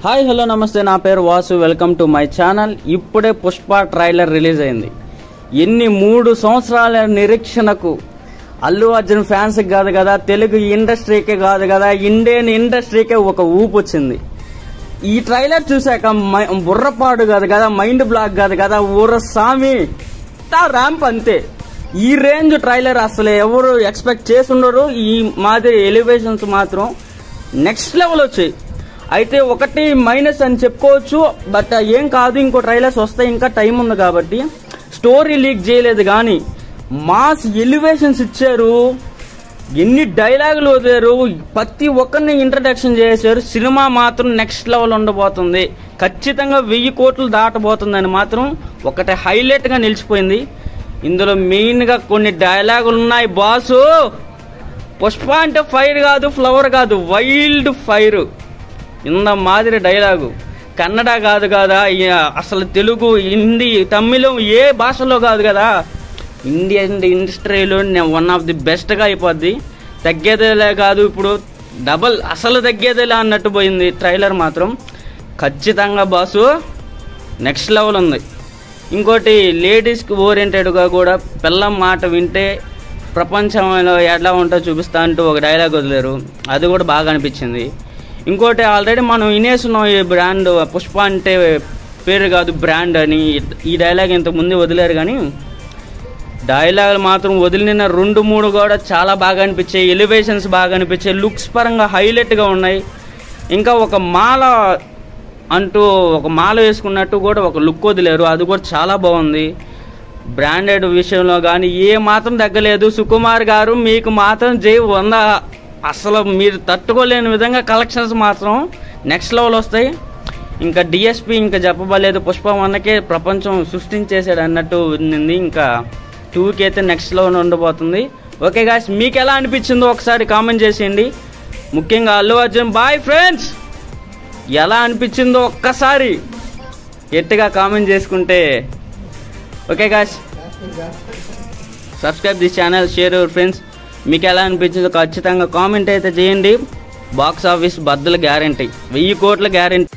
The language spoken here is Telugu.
హాయ్ హలో నమస్తే, నా పేరు Vasu. Welcome to my channel. ఇప్పుడే పుష్ప ట్రైలర్ రిలీజ్ అయింది. ఎన్ని 3 సంవత్సరాల నిరీక్షణకు అల్లు అర్జున్ ఫ్యాన్స్కి కాదు కదా, తెలుగు ఇండస్ట్రీకే కాదు కదా, ఇండియన్ ఇండస్ట్రీకే ఒక ఊపు వచ్చింది. ఈ ట్రైలర్ చూశాక బుర్రపాడు కాదు కదా, మైండ్ బ్లాక్ కాదు కదా, ఊర సామి ర్యాంప్ అంతే. ఈ రేంజ్ ట్రైలర్ అసలు ఎవరు ఎక్స్పెక్ట్ చేసుండరు. ఈ మాదిరి ఎలివేషన్స్ మాత్రం నెక్స్ట్ లెవెల్ వచ్చాయి. అయితే ఒకటి మైనస్ అని చెప్పుకోవచ్చు, బట్ ఏం కాదు, ఇంకో ట్రైలర్స్ వస్తాయి, ఇంకా టైం ఉంది కాబట్టి. స్టోరీ లీక్ చేయలేదు కానీ మాస్ ఎలివేషన్స్ ఇచ్చారు, ఎన్ని డైలాగులు వదిలేరు, ప్రతి ఒక్కరిని ఇంట్రడక్షన్ చేశారు. సినిమా మాత్రం నెక్స్ట్ లెవెల్ ఉండబోతుంది, ఖచ్చితంగా 1000 కోట్లు దాటబోతుందని మాత్రం ఒకటి హైలైట్ గా నిలిచిపోయింది. ఇందులో మెయిన్ గా కొన్ని డైలాగులు ఉన్నాయి బాసు. పుష్ప అంటే ఫైర్ కాదు, ఫ్లవర్ కాదు, వైల్డ్ ఫైర్. ఇంత మాదిరి డైలాగు కన్నడ కాదు కదా, అసలు తెలుగు, హిందీ, తమిళం ఏ భాషలో కాదు కదా, ఇండియన్ ఇండస్ట్రీలో వన్ ఆఫ్ ది బెస్ట్ గా అయిపోద్ది. తగ్గేదేలే కాదు, ఇప్పుడు డబల్ అసలు తగ్గేదేలే అన్నట్టు పోయింది ట్రైలర్ మాత్రం. ఖచ్చితంగా బాసు నెక్స్ట్ లెవెల్ ఉంది. ఇంకోటి లేడీస్కి ఓరియంటెడ్గా కూడా పిల్లం మాట వింటే ప్రపంచంలో ఎలా ఉంటో చూపిస్తా అంటూ ఒక డైలాగ్ వదిలేరు, అది కూడా బాగా అనిపించింది. ఇంకోటి ఆల్రెడీ మనం వినేస్తున్నాం ఈ బ్రాండ్, పుష్ప అంటే పేరు కాదు బ్రాండ్ అని. ఈ డైలాగ్ ఇంతకు ముందు వదిలేరు కానీ డైలాగులు మాత్రం వదిలిన 2-3 కూడా చాలా బాగా అనిపించాయి. ఎలివేషన్స్ బాగా అనిపించాయి, లుక్స్ పరంగా హైలైట్గా ఉన్నాయి. ఇంకా ఒక మాల అంటూ ఒక మాల వేసుకున్నట్టు కూడా ఒక లుక్ వదిలేరు, అది కూడా చాలా బాగుంది. బ్రాండెడ్ విషయంలో కానీ ఏ మాత్రం తగ్గలేదు. సుకుమార్ గారు మీకు మాత్రం జై 100, అసలు మీరు తట్టుకోలేని విధంగా కలెక్షన్స్ మాత్రం నెక్స్ట్ లెవెల్ వస్తాయి. ఇంకా డిఎస్పి ఇంకా చెప్పబలేదు, పుష్ప 1కే ప్రపంచం సృష్టించేసాడు అన్నట్టు ఉంది. ఇంకా 2కి అయితే నెక్స్ట్ లెవెల్ ఉండబోతుంది. ఓకే గాయ్స్, మీకు ఎలా అనిపించిందో ఒకసారి కామెంట్ చేసేయండి. ముఖ్యంగా అల్లు అర్జున్ బాయ్ ఫ్రెండ్స్ ఎలా అనిపించిందో ఒక్కసారి గట్టిగా కామెంట్ చేసుకుంటే. Okay guys, subscribe this channel, share your friends. మీకు ఎలా అనిపించిందో ఖచ్చితంగా కామెంట్ అయితే చేయండి. బాక్స్ ఆఫీస్ బద్దలు గ్యారంటీ, 1000 కోట్ల గ్యారంటీ.